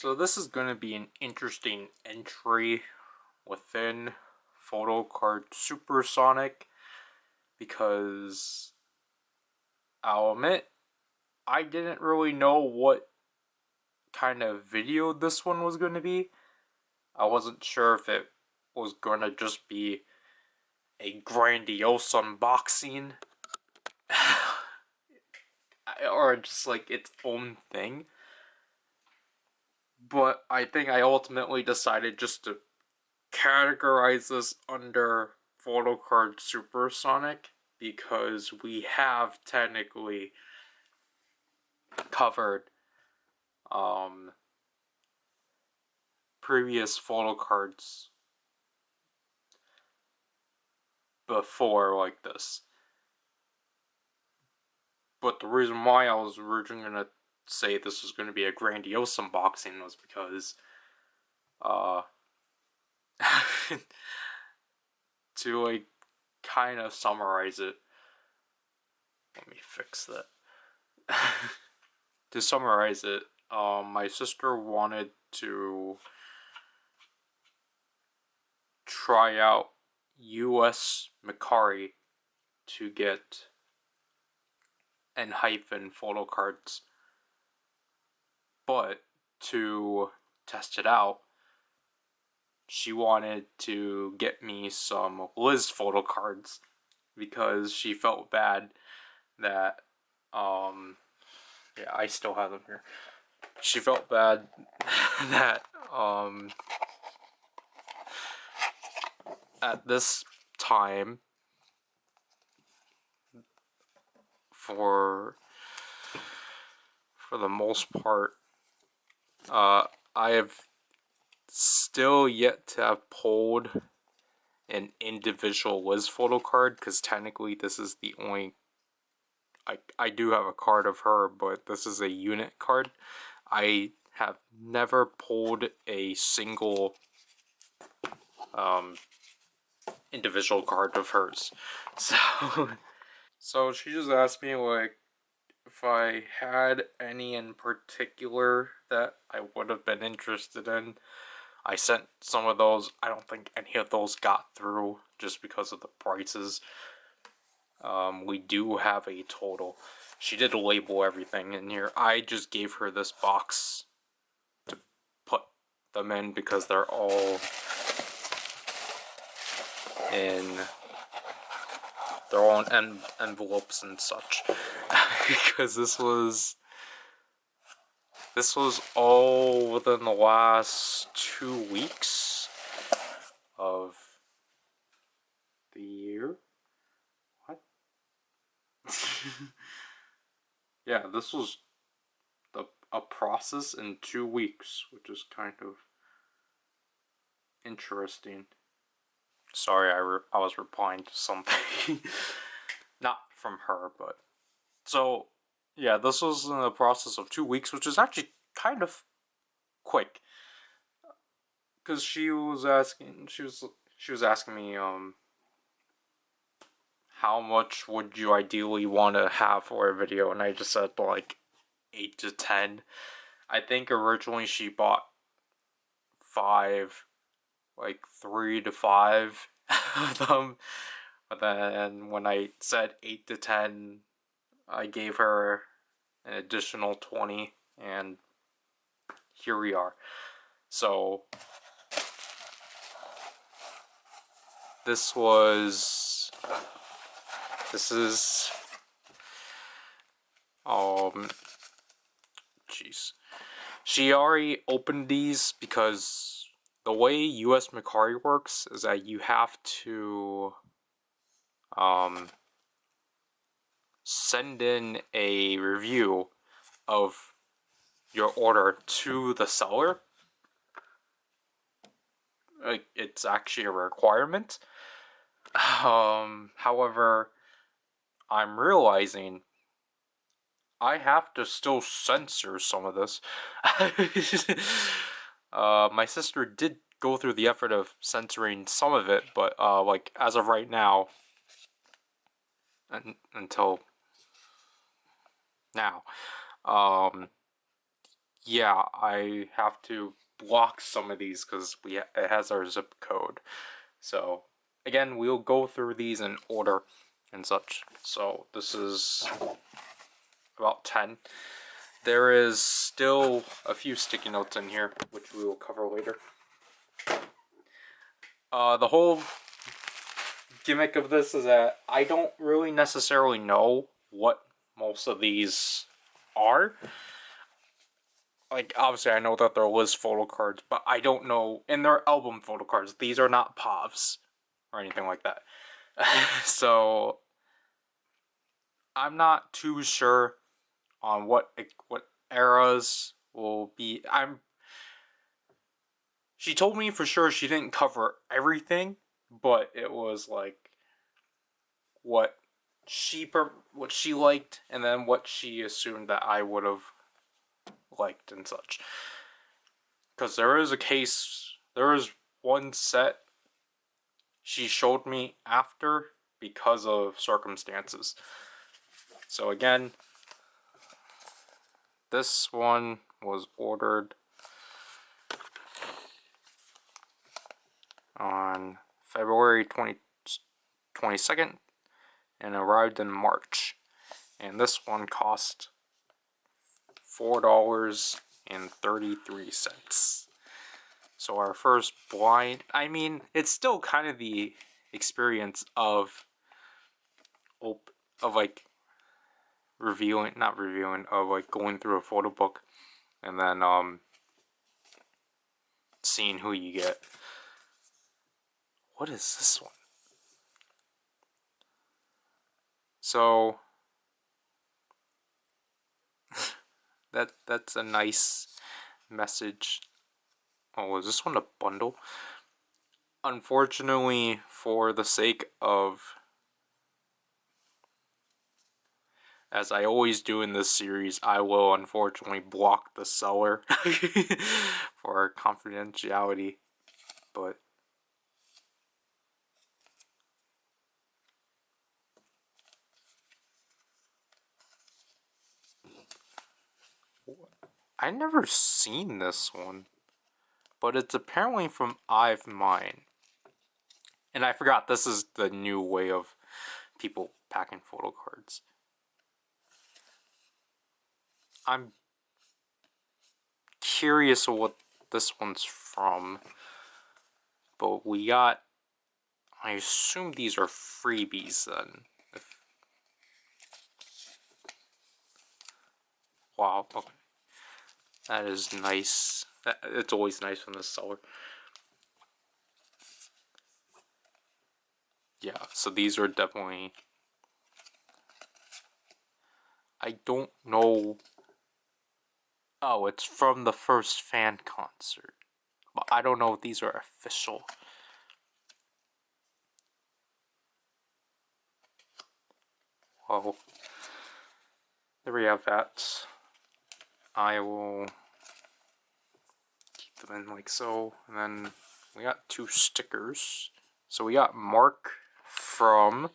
So this is going to be an interesting entry within Photocard Supersonic because I'll admit I didn't really know what kind of video this one was going to be. I wasn't sure if it was going to just be a grandiose unboxing or just like its own thing. But I think I ultimately decided just to categorize this under Photocard Supersonic because we have technically covered previous photocards before like this. But the reason why I was originally going to say this was going to be a grandiose unboxing was because to like kind of summarize it, let me fix that. To summarize it, my sister wanted to try out US Macari to get N-hyphen photocards, but to test it out, she wanted to get me some Liz photocards because she felt bad that, yeah, I still have them here. She felt bad that, at this time, for the most part, I have still yet to have pulled an individual Liz photo card, because technically this is the only, I do have a card of her, but this is a unit card. I have never pulled a single individual card of hers. So she just asked me like if I had any in particular that I would have been interested in. I sent some of those. I don't think any of those got through just because of the prices. We do have a total. She did label everything in here. I just gave her this box to put them in because they're all in their own envelopes and such. Because this was all within the last 2 weeks of the year. What? Yeah, this was a process in 2 weeks, which is kind of interesting. Sorry, I was replying to something. Not from her, but... So, yeah, this was in the process of 2 weeks, which is actually kind of quick. Because she was asking me, how much would you ideally want to have for a video, and I just said, like, 8 to 10. I think originally she bought 5, like 3 to 5 of them, but then when I said 8 to 10, I gave her an additional 20, and here we are. So this is jeez. She already opened these because the way US Macari works is that you have to send in a review of your order to the seller. Like, it's actually a requirement. However, I'm realizing I have to still censor some of this. My sister did go through the effort of censoring some of it, but like as of right now, until now, yeah, I have to block some of these because it has our zip code. So again, we'll go through these in order and such. So this is about 10. There is still a few sticky notes in here, which we will cover later. The whole gimmick of this is that I don't really necessarily know what most of these are. Like, obviously I know that they're Liz photocards, but I don't know, and they're album photocards. These are not POVs or anything like that. So I'm not too sure on what eras will be. She told me for sure she didn't cover everything, but it was like what what she liked, and then what she assumed that I would have liked and such. Because there is one set she showed me after because of circumstances. So again, this one was ordered on February 22nd and arrived in March. And this one cost $4.33. So our first blind, I mean, it's still kind of the experience of like not reviewing, of like going through a photo book and then seeing who you get. What is this one? So that's a nice message. Oh, is this one a bundle? Unfortunately, for the sake of, as I always do in this series, I will unfortunately block the seller for confidentiality. But I never seen this one, but it's apparently from I've Mine. And I forgot this is the new way of people packing photo cards. I'm curious what this one's from, but we got, I assume these are freebies then. Wow, okay. That is nice. It's always nice from the seller. Yeah, so these are definitely, I don't know. Oh, it's from the first fan concert. But I don't know if these are official. Well, there we have that. I will keep them in like so. And then we got 2 stickers. So we got Mark from,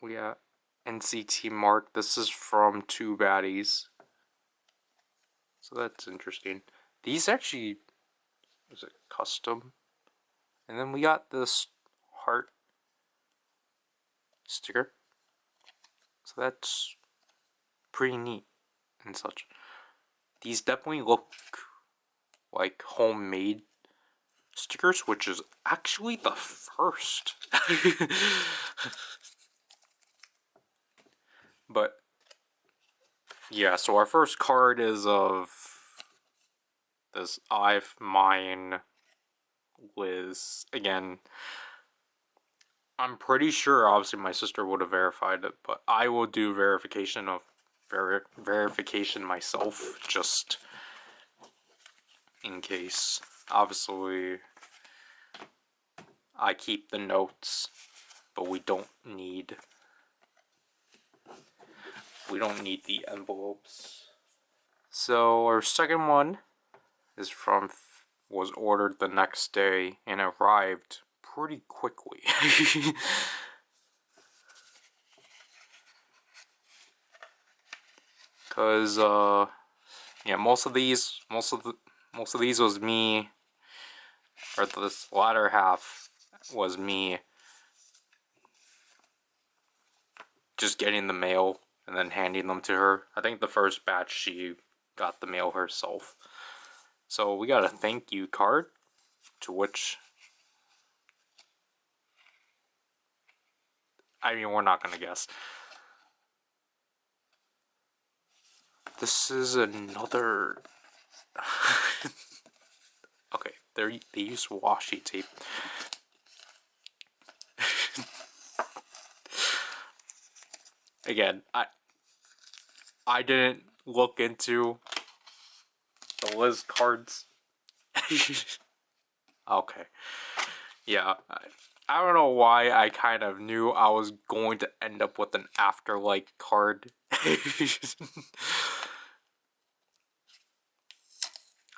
we got NCT Mark. This is from Two Baddies. So that's interesting. These actually, is it custom? And then we got this heart sticker. So that's pretty neat and such. These definitely look like homemade stickers, which is actually the first. But yeah, so our first card is of this I've Mine Liz. Again, I'm pretty sure obviously my sister would have verified it, but I will do verification myself just in case. Obviously I keep the notes, but we don't need the envelopes. So our second one is was ordered the next day and arrived pretty quickly. Cause yeah, most of these was me, or this latter half was me just getting the mail and then handing them to her. I think the first batch she got the mail herself. So we got a thank you card, to which, I mean, we're not gonna guess. This is another. Okay, they use washi tape. Again, I didn't look into the Liz cards. Okay. Yeah. I don't know why I kind of knew I was going to end up with an Afterlight card.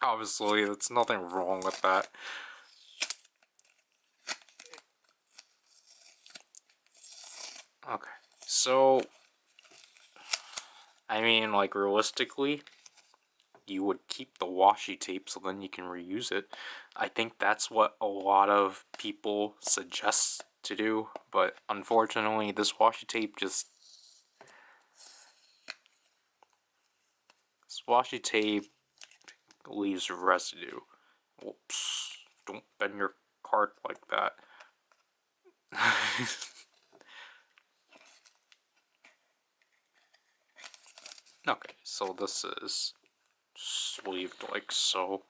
Obviously, there's nothing wrong with that. Okay. So, I mean, like, realistically, you would keep the washi tape so then you can reuse it. I think that's what a lot of people suggest to do, but unfortunately this washi tape leaves residue. Whoops. Don't bend your card like that. Okay, so this is sleeved like so.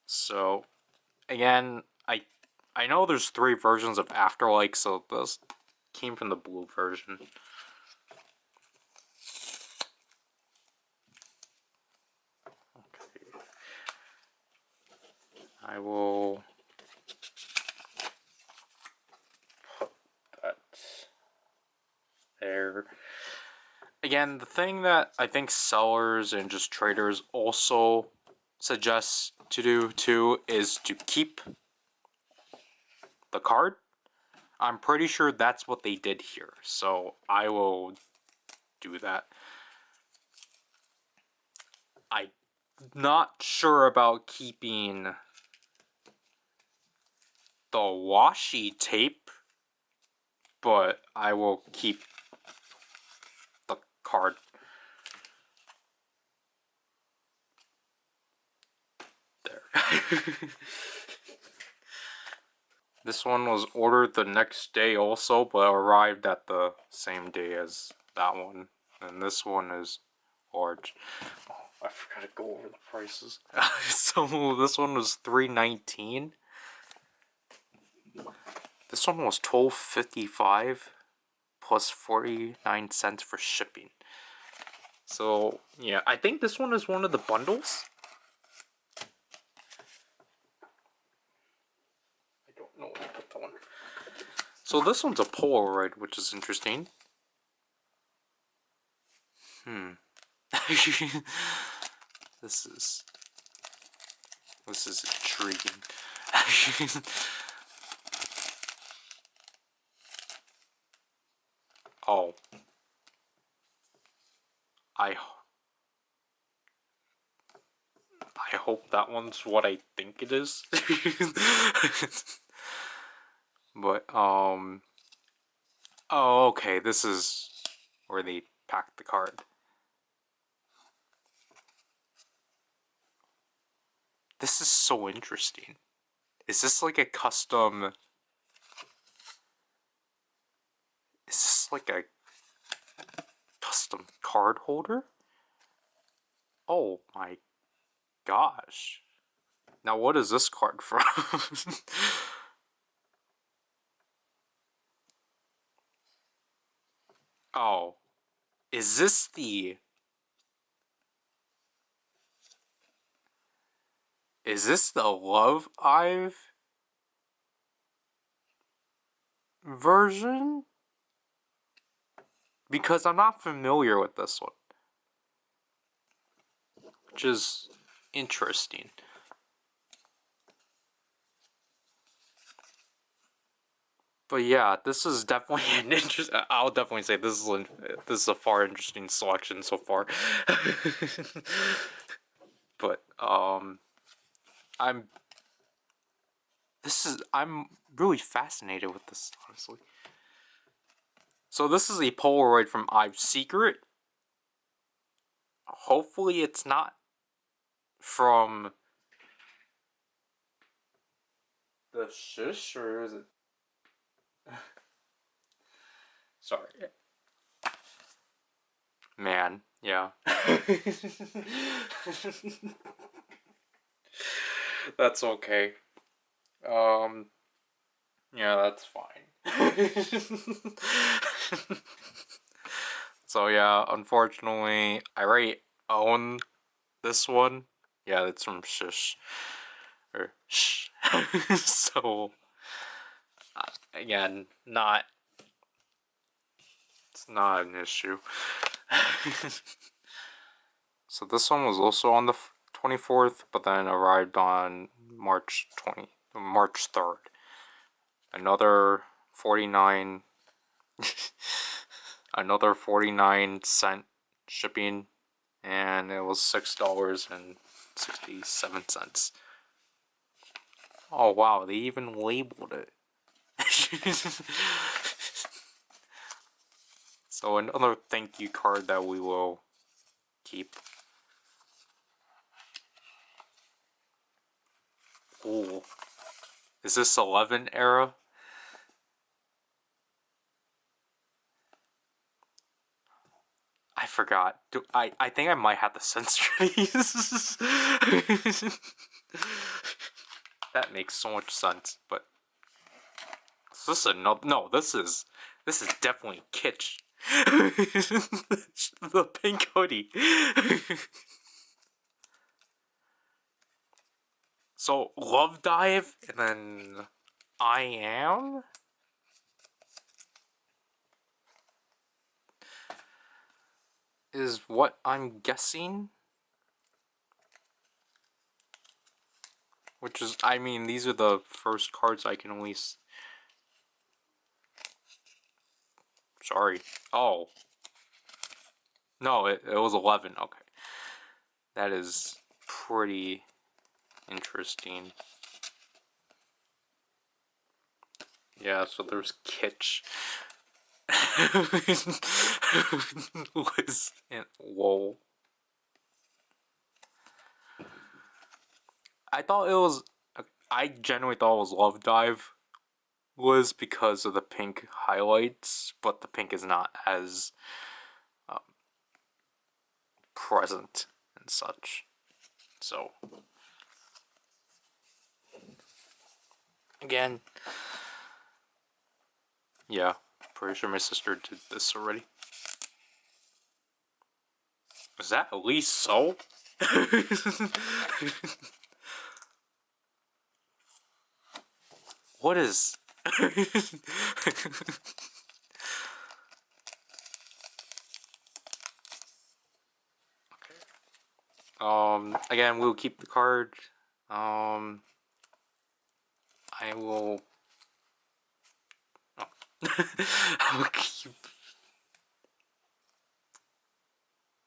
So, again, I know there's 3 versions of Afterlight, so this came from the blue version. Okay. I will put that there. Again, the thing that I think sellers and just traders also suggest to do too is to keep the card. I'm pretty sure that's what they did here, so I will do that. I'm not sure about keeping the washi tape, but I will keep the card. There. This one was ordered the next day also, but arrived at the same day as that one. And this one is large. Oh, I forgot to go over the prices. So this one was $3.19. This one was $12.55 plus 49 cents for shipping. So yeah, I think this one is one of the bundles. I don't know where to put that one. So this one's a Polaroid, which is interesting. This is intriguing. Oh. I hope that one's what I think it is. But oh, okay, this is where they pack the card. This is so interesting. Is this like a custom? Is this like a custom card holder? Oh my gosh. Now what is this card from? Oh. Is this the... Is this the Love Ive version? Because I'm not familiar with this one. Which is interesting. But yeah, this is definitely an interest. I'll definitely say this is a far interesting selection so far. But I'm I'm really fascinated with this, honestly. So this is a Polaroid from I've Secret. Hopefully it's not from the Shish, or is it? Sorry. Man, yeah. That's okay. Yeah, that's fine. So yeah, unfortunately, I already own this one. Yeah, it's from Shish. Or Shh. So, again, it's not an issue. So this one was also on the 24th, but then arrived on March 3rd. Another 49 another 49-cent shipping, and it was $6.67. Oh wow, they even labeled it. So another thank you card that we will keep. Ooh. Is this 11 era? I forgot. I think I might have to censor these. That makes so much sense, but is this no, this is definitely kitsch. The pink hoodie. So Love Dive and then I Am is what I'm guessing. Which is, I mean, these are the first cards I can at least. Sorry. Oh. No, it was 11. Okay. That is pretty interesting. Yeah, so there's Kitsch. Liz and Lowell. I genuinely thought it was Love Dive Liz because of the pink highlights, but the pink is not as present and such. So, again, yeah, pretty sure my sister did this already. Is that at least so? What is... Again, we'll keep the card. I will... Oh. I will keep...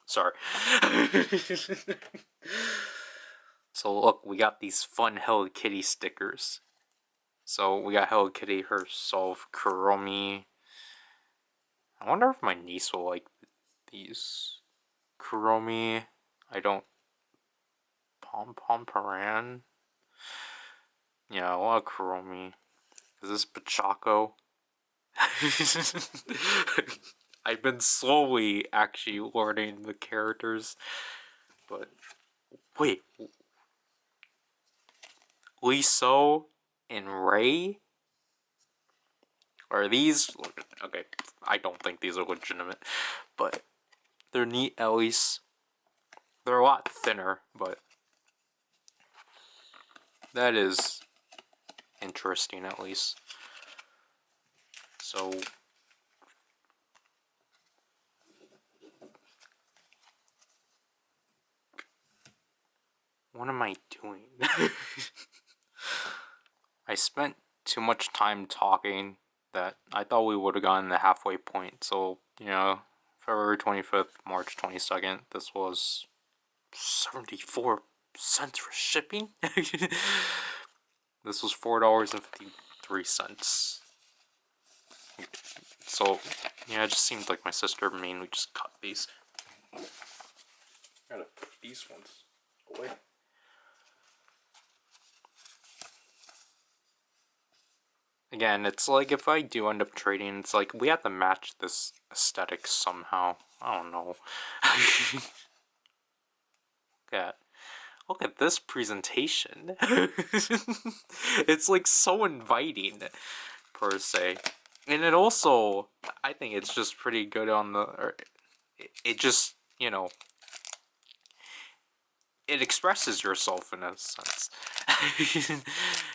Sorry. So look, we got these fun Hello Kitty stickers. So we got Hello Kitty herself, Kuromi. I wonder if my niece will like these. Kuromi. I don't... Pom Pom Paran. Yeah, a lot of Kuromi. Is this Pachaco? I've been slowly actually learning the characters, but wait, Liso and Ray? Are these okay? I don't think these are legitimate, but they're neat at least. They're a lot thinner, but that is interesting at least. So what am I doing? I spent too much time talking that I thought we would have gotten the halfway point. So, you know, February 25th, March 22nd, this was 74 cents for shipping. This was $4.53. So, yeah, it just seemed like my sister mainly just cut these. Gotta put these ones away. Again, it's like if I do end up trading, it's like we have to match this aesthetic somehow. I don't know. Look at this presentation. It's like so inviting, per se. And it also, I think it's just pretty good on the, it just, you know, it expresses yourself in a sense.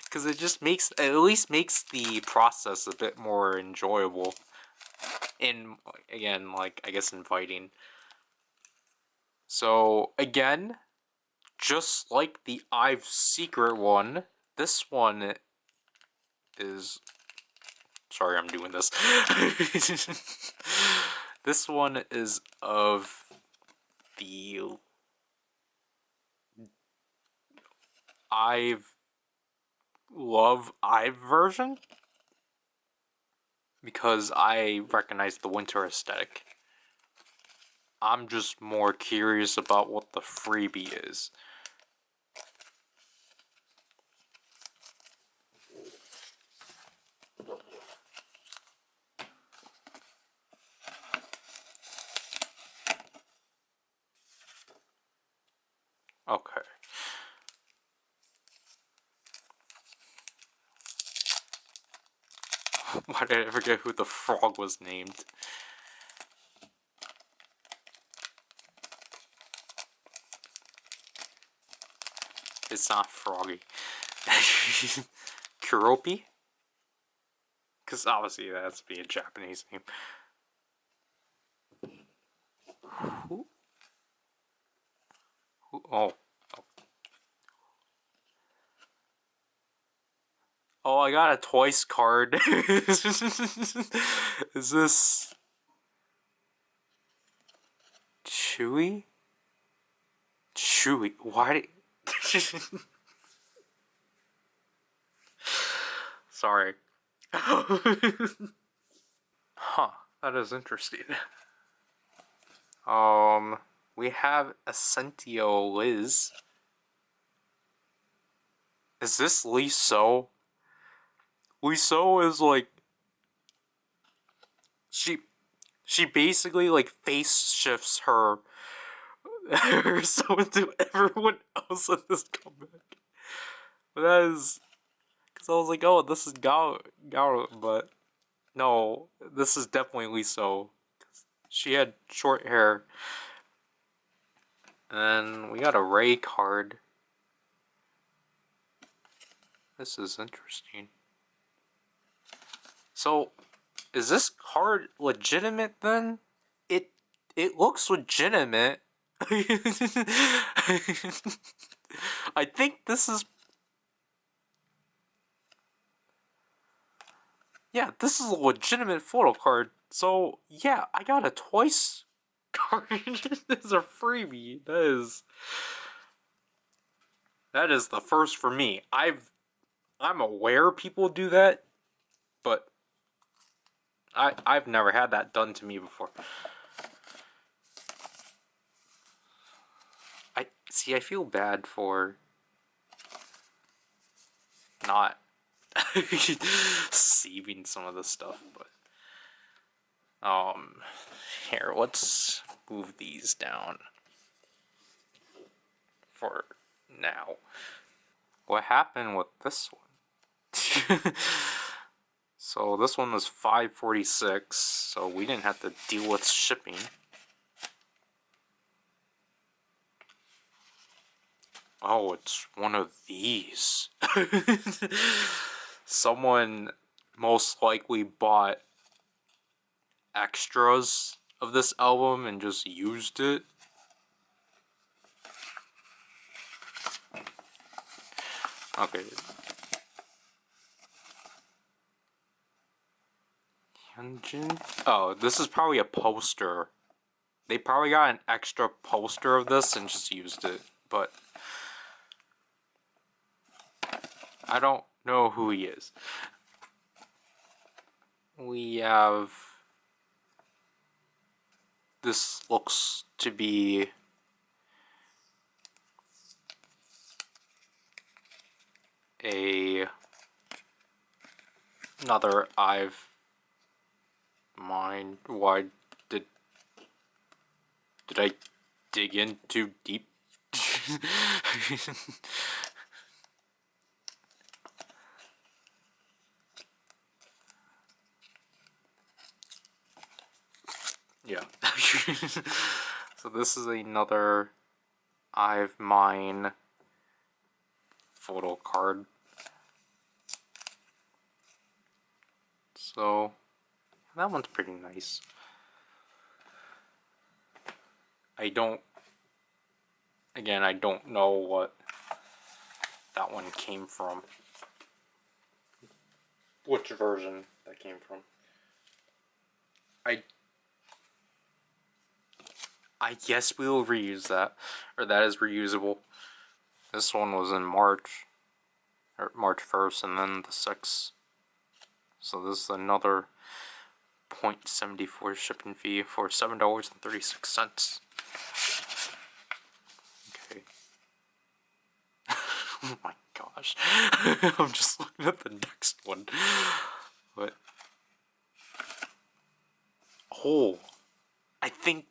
Because it just makes, at least makes the process a bit more enjoyable. And again, like, I guess inviting. So, again, just like the I've Secret one, this one is... Sorry, I'm doing this. This one is of the I've version, because I recognize the winter aesthetic. I'm just more curious about what the freebie is. Okay. Why did I forget who the frog was named? It's not Froggy. Kuropi? Because obviously that has to be a Japanese name. Who? Oh. Oh, I got a Twice card. Is this... Chewy? Chewy? Why Sorry. Huh, that is interesting. We have Essentio Liz. Is this Lee So? Lee So is like... She basically like face shifts her so into everyone else in this comeback. But that is... Because I was like, oh, this is Gao, but... No, this is definitely Lee So. She had short hair. And we got a Ray card. This is interesting. So, is this card legitimate then? It looks legitimate. I think this is... Yeah, this is a legitimate photo card. So, yeah, I got a Twice card. This is a freebie. That is the first for me. I'm aware people do that, but I've never had that done to me before. I feel bad for not saving some of this stuff, but here, let's move these down for now. What happened with this one? So this one was $5.46, so we didn't have to deal with shipping. Oh, it's one of these. Someone most likely bought extras of this album and just used it. Okay. Engine? Oh, this is probably a poster. They probably got an extra poster of this and just used it, but I don't know who he is. We have... This looks to be another I've mine. Why did I dig in too deep? Yeah. So this is another I've mine photo card. So that one's pretty nice. I don't know what that one came from. Which version that came from. I guess we'll reuse that. Or that is reusable. This one was in March. Or March 1st and then the 6th. So this is another 0.74 shipping fee for $7.36. Okay. Oh my gosh. I'm just looking at the next one. But oh, I think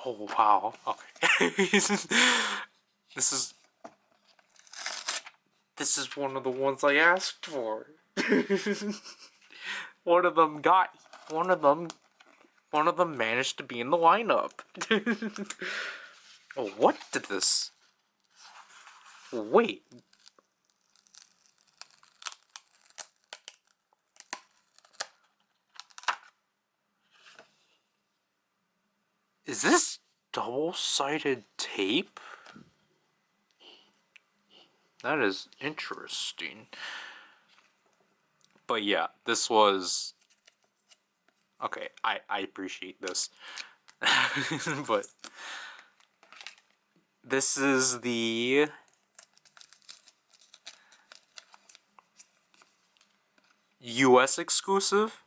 oh wow. Okay. This is one of the ones I asked for. One of them managed to be in the lineup. Oh, what did this? Wait. Is this double-sided tape? That is interesting. But yeah, this was... Okay, I appreciate this. But... This is the... US exclusive?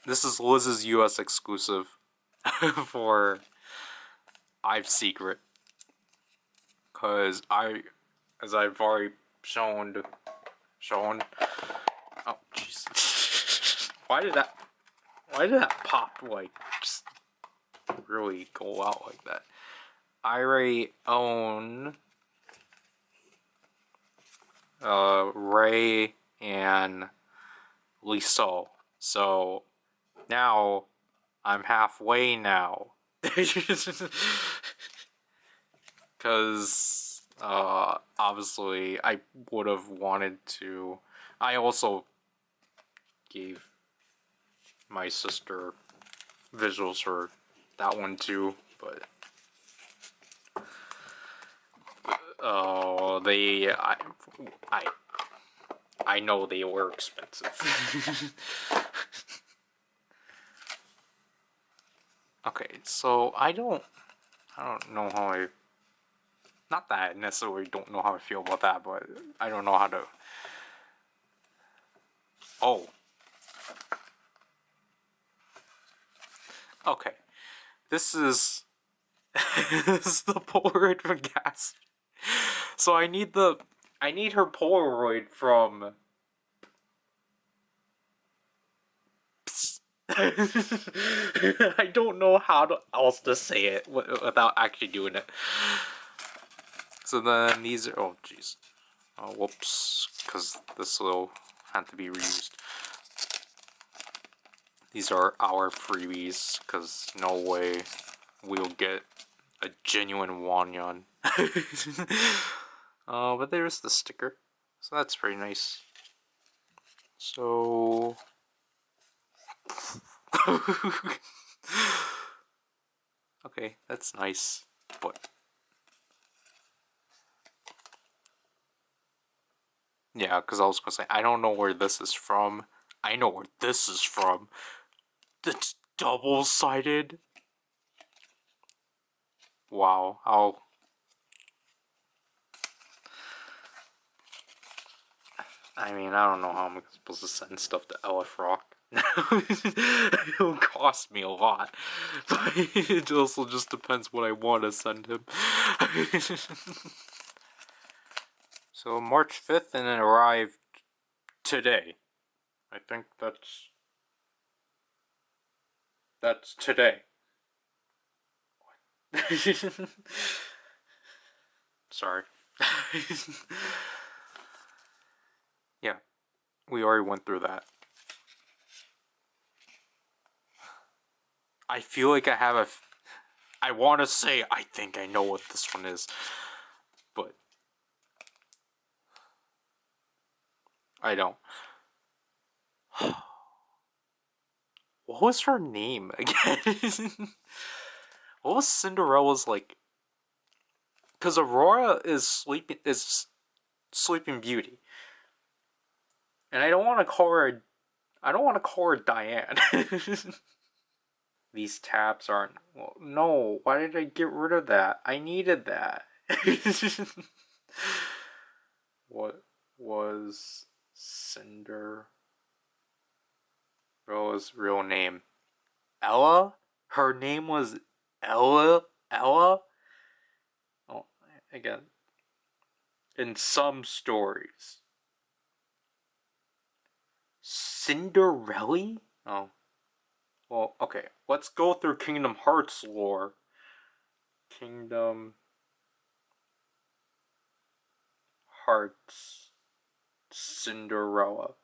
This is Liz's US exclusive for I've Secret. Because as I've already shown... Oh, jeez. Why did that pop, like, just really go out like that? I already own Ray and Lisa. So now I'm halfway now. Because obviously I would have wanted to. I also gave my sister visuals for that one too, but I know they were expensive. Okay, so I don't know how I... Not that I necessarily don't know how I feel about that, but I don't know how to... Oh. Okay. This is... This is the Polaroid from Gas. So I need her Polaroid from... I don't know how else to say it without actually doing it. So then these are... Oh, jeez. Oh, whoops. Because this will have to be reused. These are our freebies, because no way we'll get a genuine Wanyan. But there's the sticker. So that's pretty nice. So... Okay, that's nice, but... Yeah, because I was gonna say, I don't know where this is from. I know where this is from. It's double-sided. Wow, I mean, I don't know how I'm supposed to send stuff to LF Rock. It'll cost me a lot. But it also just depends what I want to send him. So March 5th and it arrived today. I think that's today. Sorry. Yeah, we already went through that. I feel like I have I want to say I think I know what this one is, but I don't. What was her name again? What was Cinderella's like? Because Aurora is Sleeping Beauty, and I don't want to call her. I don't want to call her Diane. These tabs aren't. Well, no, why did I get rid of that? I needed that. What was Cinderella's real name? Ella? Her name was Ella? Ella? Oh, again. In some stories. Cinderella? Oh. Well, okay. Let's go through Kingdom Hearts lore. Kingdom Hearts Cinderella.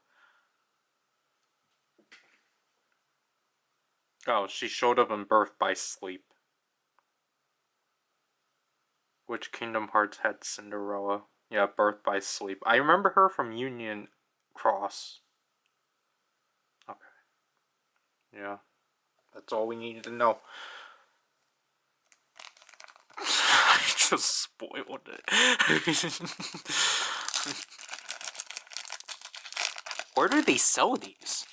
Oh, she showed up in Birth by Sleep. Which Kingdom Hearts had Cinderella? Yeah, Birth by Sleep. I remember her from Union Cross. Okay. Yeah. That's all we needed to know. I just spoiled it. Where do they sell these?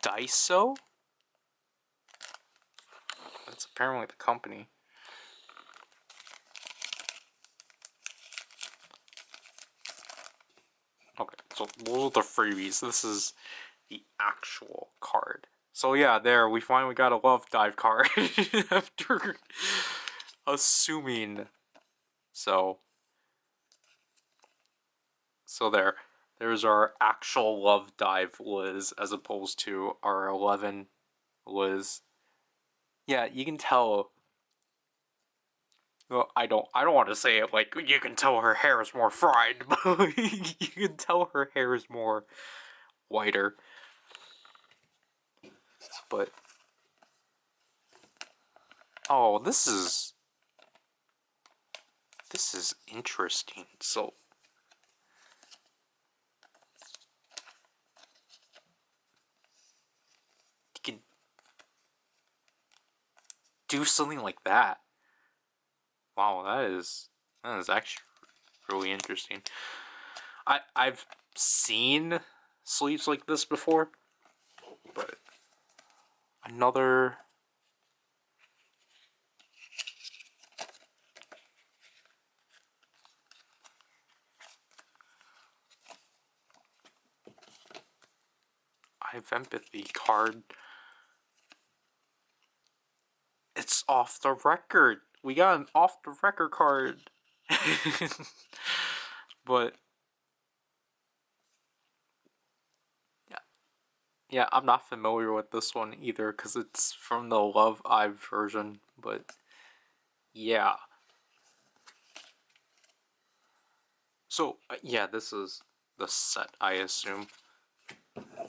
Daiso? That's apparently the company. Okay, so those are the freebies. This is the actual card. So yeah, there, we finally got a Love Dive card after assuming. So there's our actual Love Dive Liz as opposed to our 11 Liz. Yeah, you can tell. Well, I don't want to say it like you can tell her hair is more fried, but you can tell her hair is more whiter. But oh, this is interesting. So you can do something like that. Wow, that is actually really interesting. I've seen sleeves like this before, but another. I have empathy card. It's off the record. We got an off the record card. But yeah, I'm not familiar with this one either because it's from the Love Ive version. But yeah. So yeah, this is the set, I assume.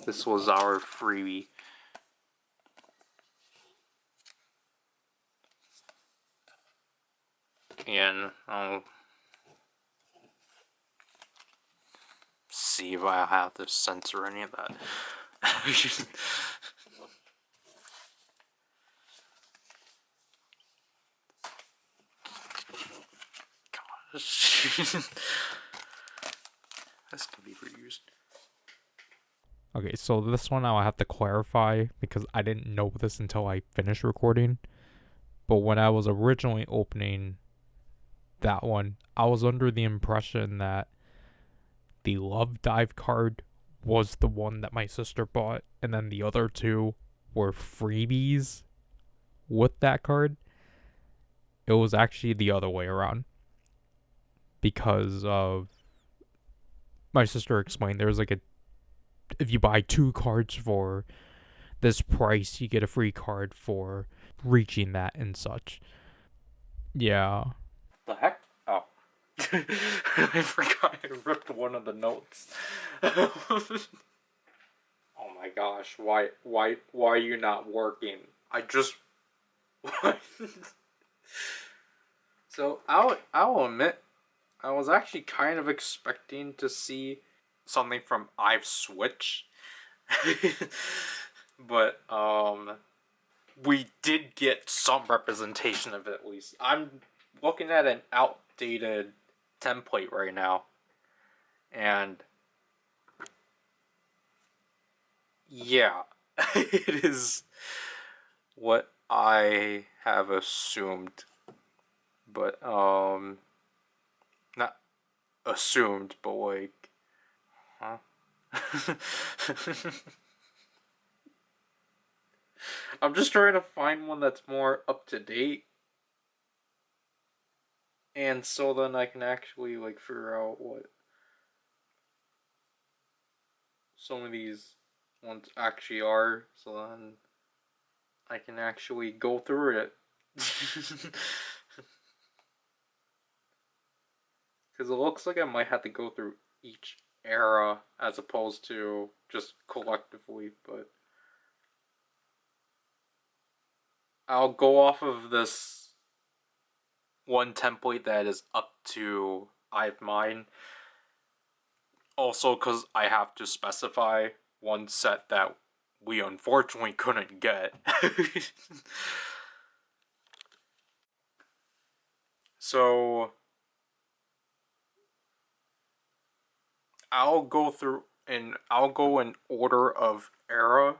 This was our freebie. And I'll see if I have to censor any of that. Gosh. This can be reused. Okay, so this one I'll have to clarify because I didn't know this until I finished recording. But when I was originally opening that one, I was under the impression that the Love Dive card was the one that my sister bought, and then the other two were freebies with that card. It was actually the other way around because of my sister explained there's like a if you buy 2 cards for this price, you get a free card for reaching that and such. Yeah. The heck? Oh. I forgot I ripped one of the notes. Oh my gosh, why are you not working? I just So I'll admit I was actually kind of expecting to see something from I've Switch. But we did get some representation of it at least. I'm looking at an outdated template right now. And yeah, it is what I have assumed. But not assumed, but like, huh? I'm just trying to find one that's more up to date, and so then I can actually like figure out what some of these ones actually are, so then I can actually go through it. Because it looks like I might have to go through each era as opposed to just collectively, but I'll go off of this one template that is up to I've mine. Also, because I have to specify one set that we unfortunately couldn't get. So I'll go through and I'll go in order of era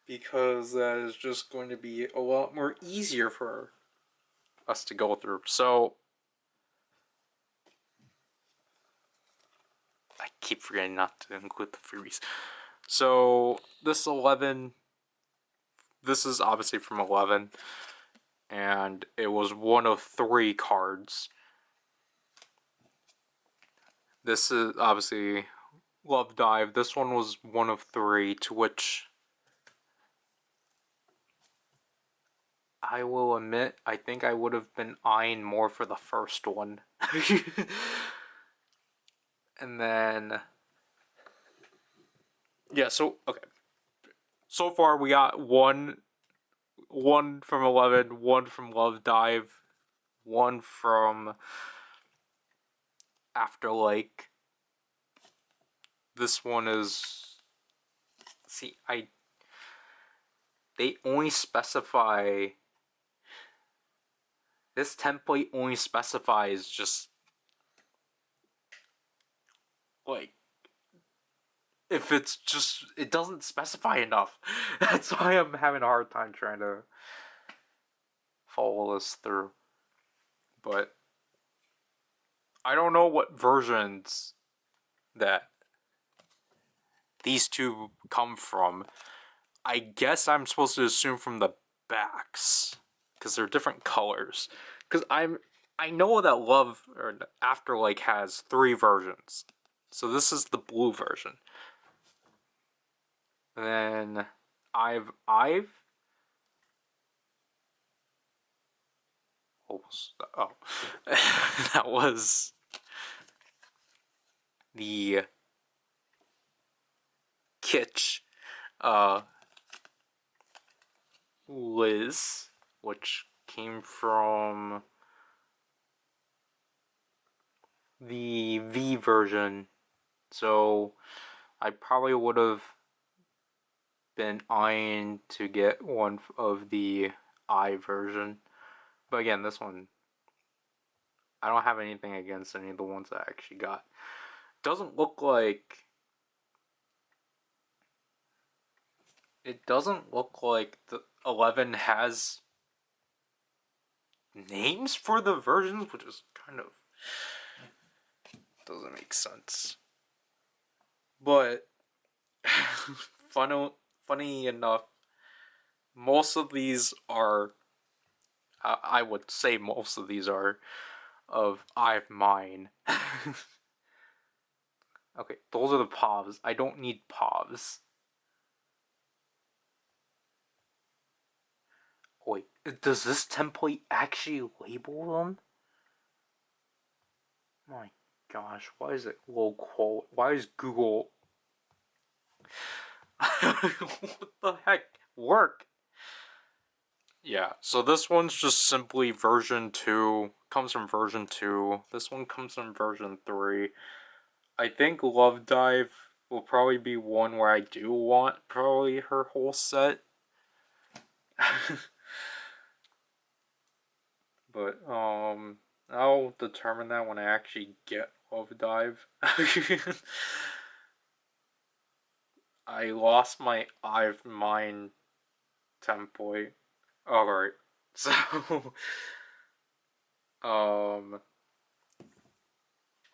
because that is just going to be a lot more easier for us to go through. So I keep forgetting not to include the freebies. So this 11, this is obviously from 11, and it was one of 3 cards. This is obviously Love Dive. This one was one of 3, to which I will admit I think I would have been eyeing more for the first one. And then yeah, so okay. So far we got one from 11, one from Love Dive, one from Afterlake. This one is they only specify this template only specifies just like if it's just it doesn't specify enough. That's why I'm having a hard time trying to follow this through. But I don't know what versions that these two come from. I guess I'm supposed to assume from the backs because they're different colors. Because I know that Love or Afterlake has 3 versions, so this is the blue version. And then I've oh that was the Kitsch Liz, which came from the V version, so I probably would have been eyeing to get one of the I version. But again, this one, I don't have anything against any of the ones I actually got. doesn't look like the 11 has names for the versions, which is kind of doesn't make sense. But funny enough, most of these are, I would say most of these are of I've mine. Okay, those are the POVs. I don't need POVs. Wait, does this template actually label them? My gosh, why is it low quality? Why is Google... what the heck? Work! Yeah, so this one's just simply version 2. Comes from version 2. This one comes from version 3. I think Love Dive will probably be one where I do want probably her whole set. But, I'll determine that when I actually get Love Dive. I lost my I've mine template. Alright, so,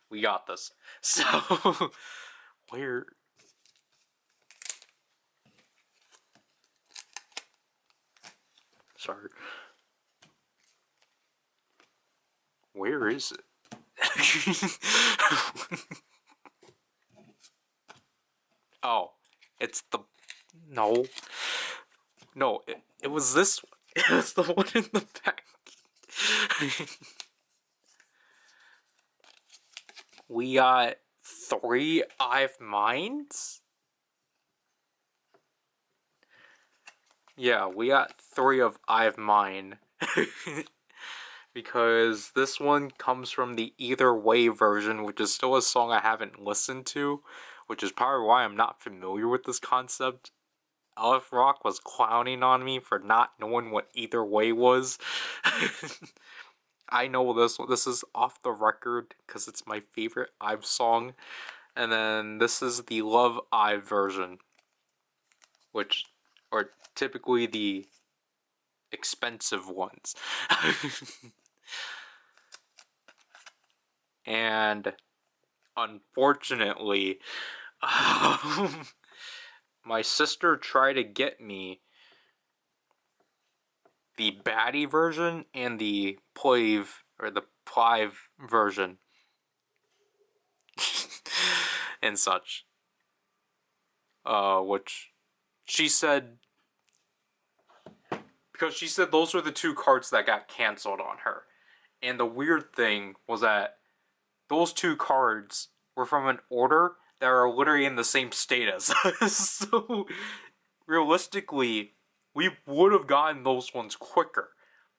we got this. So, where... Sorry. Where is it? Oh, it's the... No. No, it was this one. It was the one in the back. We got 3 I've mines? Yeah, we got 3 of I've mine. Because this one comes from the Either Way version, which is still a song I haven't listened to, which is probably why I'm not familiar with this concept. Elf Rock was clowning on me for not knowing what Either Way was. I know this one. This is off the record because it's my favorite Ive song. And then this is the Love Ive version, which are typically the expensive ones. And unfortunately, my sister tried to get me the baddie version and the Plive version and such. Which she said, because she said those were the 2 cards that got canceled on her. And the weird thing was that those 2 cards were from an order that are literally in the same state as us. So, realistically, we would have gotten those ones quicker.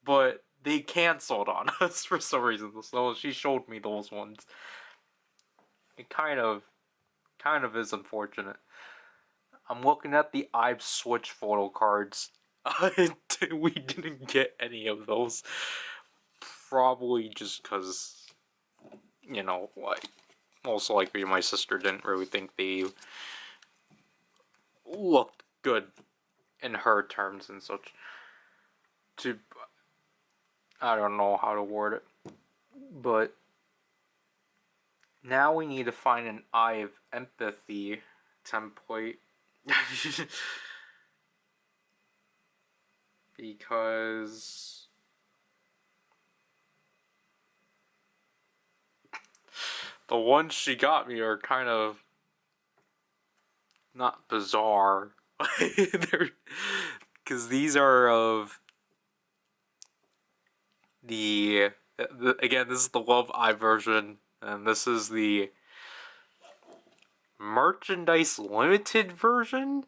But they canceled on us for some reason. So she showed me those ones. It kind of is unfortunate. I'm looking at the I've Switch photo cards. We didn't get any of those. Probably just because, you know, like, most likely my sister didn't really think they looked good in her terms and such. I don't know how to word it. But now we need to find an I've empathy template. Because the ones she got me are kind of not bizarre. Because these are of again, this is the Love Eye version, and this is the Merchandise Limited version?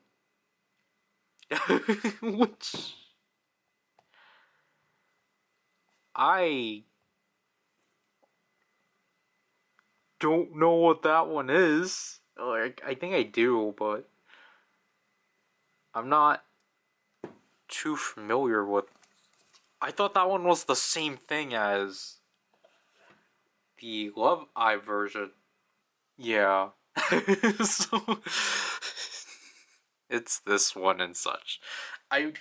Which I don't know what that one is. Like, I think I do, but I'm not too familiar with... I thought that one was the same thing as the Love Eye version. Yeah. So it's this one and such. I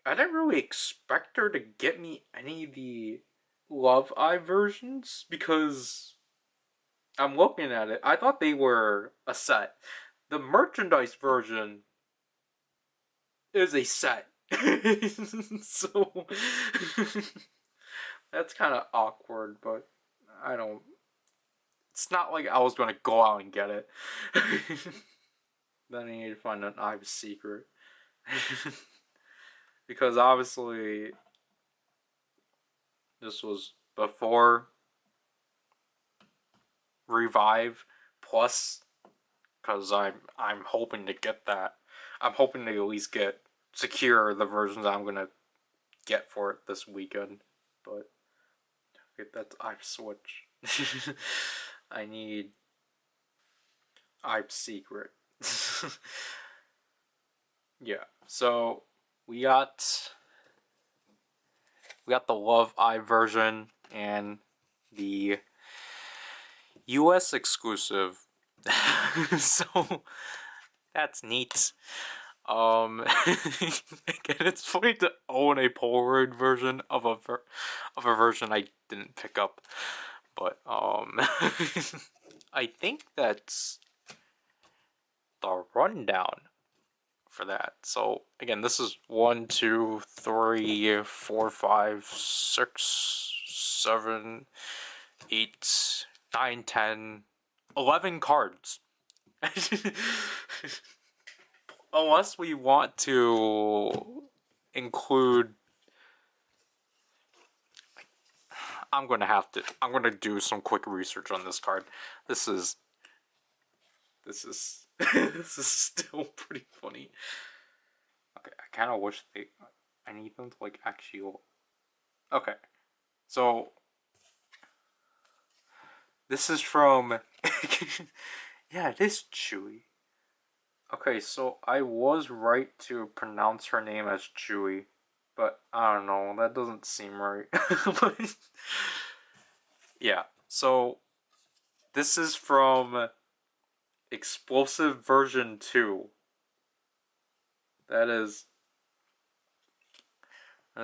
I didn't really expect her to get me any of the Love Eye versions because I'm looking at it. I thought they were a set. The merchandise version is a set. So that's kind of awkward, but I don't. It's not like I was going to go out and get it. Then I need to find an Ives secret. Because obviously this was before Revive Plus, because I'm hoping to get that. I'm hoping to at least get secure the versions I'm gonna get for it this weekend. But okay, that's I've switch. I need I've secret. Yeah. So we got the Love Eye version and the US exclusive. So that's neat. Again, it's funny to own a Polaroid version of a version I didn't pick up, but I think that's the rundown for that. So again, this is 1, 2, 3, 4, 5, 6, 7, 8, 9, 10, 11 cards. Unless we want to include, I'm gonna do some quick research on this card. This is this is still pretty funny. Okay, I kind of wish I need them to like actually. Okay, so this is from. Yeah, it is Chewy. Okay, so I was right to pronounce her name as Chewy, but I don't know, that doesn't seem right. But yeah, so this is from Explosive version 2. That is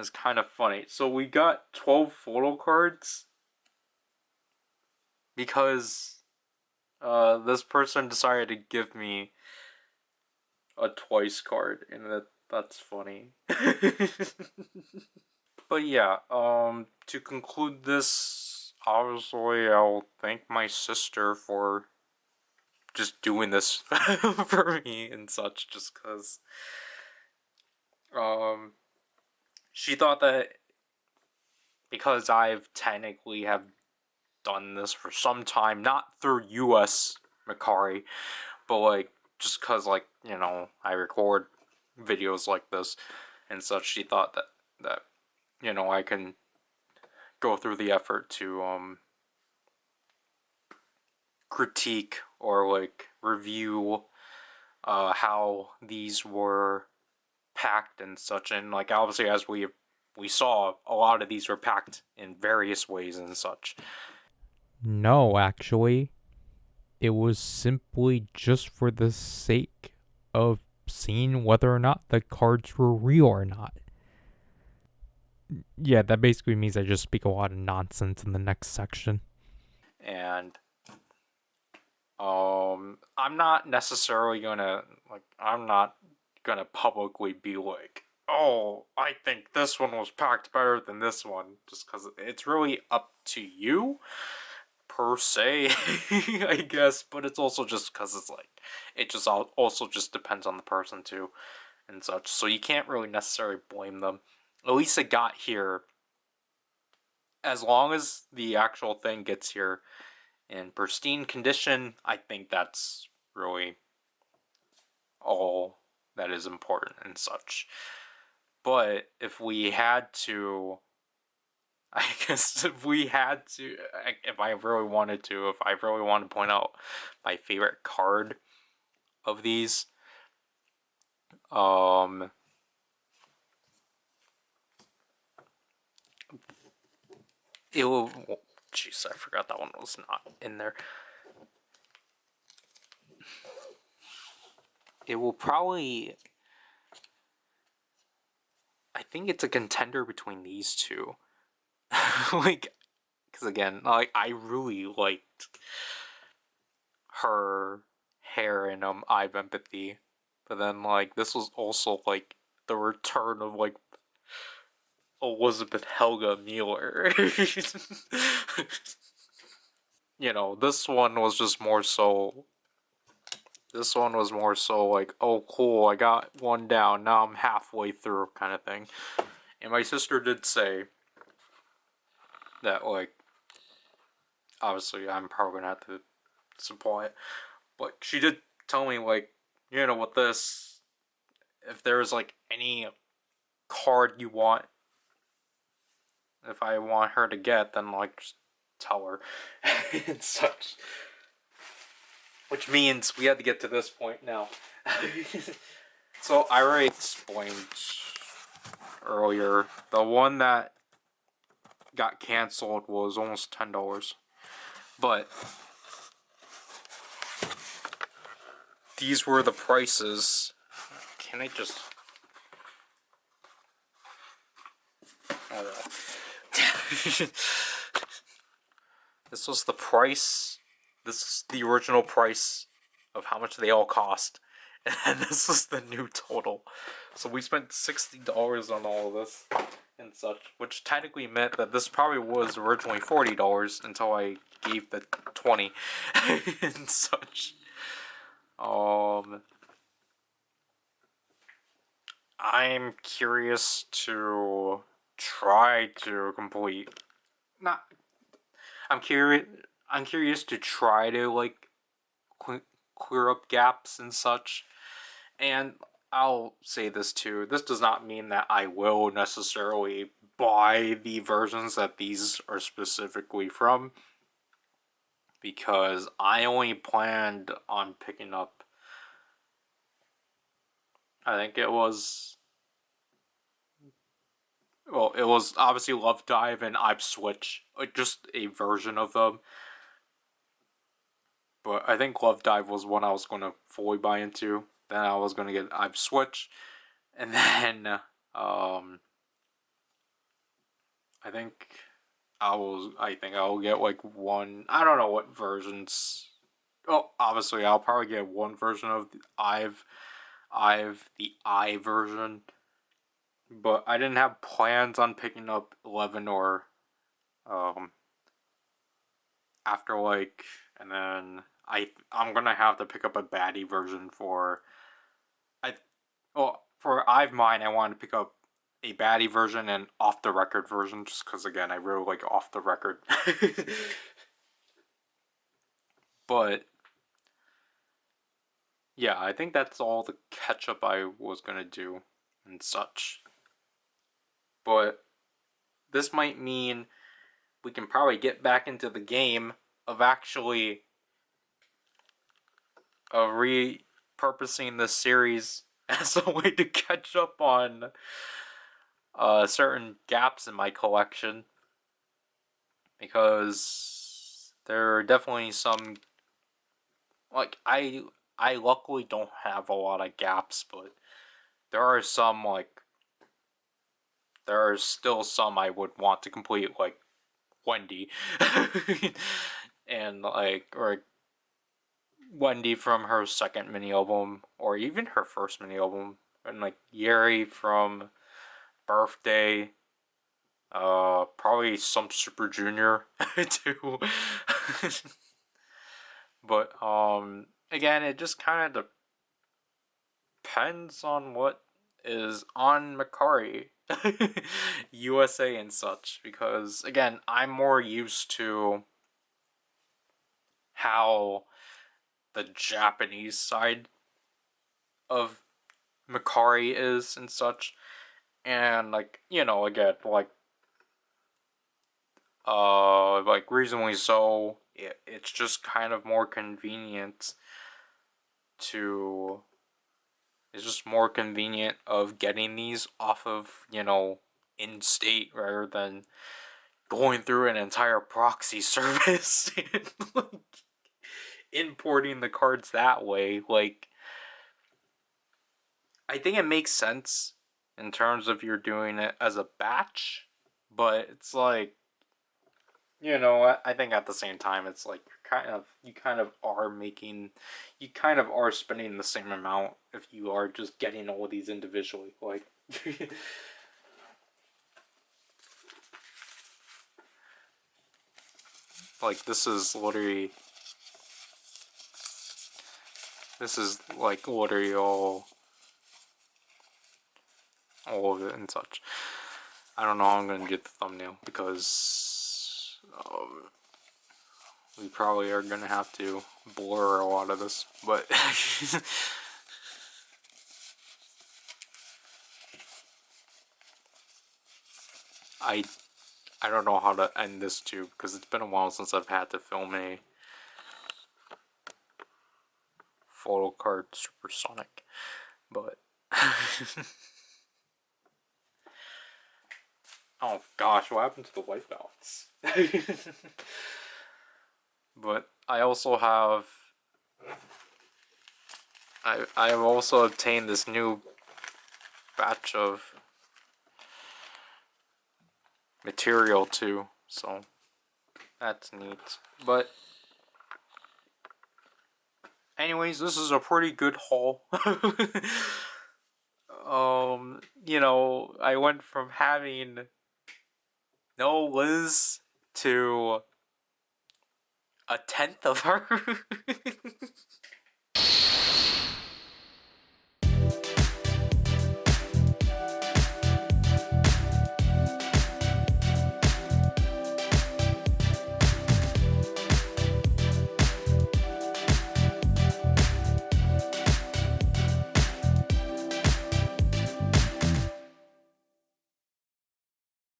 kind of funny. So we got 12 photo cards because this person decided to give me a twice card, and that's funny. But yeah, to conclude this, obviously I'll thank my sister for just doing this for me and such, just because um she thought that because I've technically have done this for some time, not through US Macari, but like just cause like, you know, I record videos like this and such, she thought that you know, I can go through the effort to critique or like review how these were packed and such, and like obviously as we saw, a lot of these were packed in various ways and such. No, actually, it was simply just for the sake of seeing whether or not the cards were real or not. Yeah, that basically means I just speak a lot of nonsense in the next section. And I'm not necessarily gonna like I'm not gonna publicly be like, oh, I think this one was packed better than this one, just because it's really up to you per se. I guess, but it's also just because it's like it just also just depends on the person too and such, so you can't really necessarily blame them. At least it got here. As long as the actual thing gets here in pristine condition, I think that's really all that is important and such. But if we had to, I guess if we had to, if I really wanted to, if I really want to point out my favorite card of these, um, it will. Jeez, I forgot that one was not in there. it will probably, I think it's a contender between these two. Like, because again, like, I really liked her hair in Eye of Empathy, but then like this was also like the return of like Elizabeth Helga Mueller. You know, this one was just more so. This one was more so like, oh cool, I got one down, now I'm halfway through kind of thing. And my sister did say that, like, obviously I'm probably gonna have to supply it, but she did tell me, like, you know, with this, if there's like any card you want, if I want her to get, then like just tell her and such. Which means we had to get to this point now. So I already explained earlier, the one that got canceled was almost $10. But these were the prices. Can I just... This was the price. This is the original price of how much they all cost. And this is the new total. So we spent $60 on all of this and such, which technically meant that this probably was originally $40 until I gave the 20 and such. I'm curious to try to complete. Not. I'm curious. I'm curious to try to like clear up gaps and such. And I'll say this too. This does not mean that I will necessarily buy the versions that these are specifically from, because I only planned on picking up, I think it was, well, it was obviously Love Dive and I've Switch, like just a version of them. But I think Love Dive was one I was going to fully buy into. Then I was going to get I've Switch. And then, I think I think I'll get like one, I don't know what versions. Well, obviously I'll probably get one version of the the I version. But I didn't have plans on picking up 11 or um Afterlike, and then I'm gonna have to pick up a baddie version for for I've mine. I wanted to pick up a baddie version and off the record version, just because again I really like off the record. But yeah, I think that's all the catch up I was gonna do and such. But this might mean we can probably get back into the game of actually repurposing this series as a way to catch up on certain gaps in my collection, because there are definitely some, like, I luckily don't have a lot of gaps, but there are some, like, there are still some I would want to complete, like Wendy. And like, or Wendy from her second mini album, or even her first mini album, and like Yeri from Birthday, probably some Super Junior too. But again, it just kind of depends on what is on Macari USA and such, because again, I'm more used to how the Japanese side of Macari is and such, and like, you know, again, like reasonably so, it's just kind of more convenient to, it's just more convenient of getting these off of, you know, in state, rather than going through an entire proxy service and like importing the cards that way. Like, I think it makes sense in terms of you're doing it as a batch, but it's like, you know, I think at the same time it's like you kind of are spending the same amount if you are just getting all of these individually. Like like this is like literally all of it and such. I don't know how I'm gonna get the thumbnail because we probably are gonna have to blur a lot of this, but I don't know how to end this too because it's been a while since I've had to film a Photocard Supersonic, but oh gosh, what happened to the white balance? But I also have I have also obtained this new batch of material too, so that's neat. But anyways, this is a pretty good haul. You know, I went from having no Liz to a tenth of her.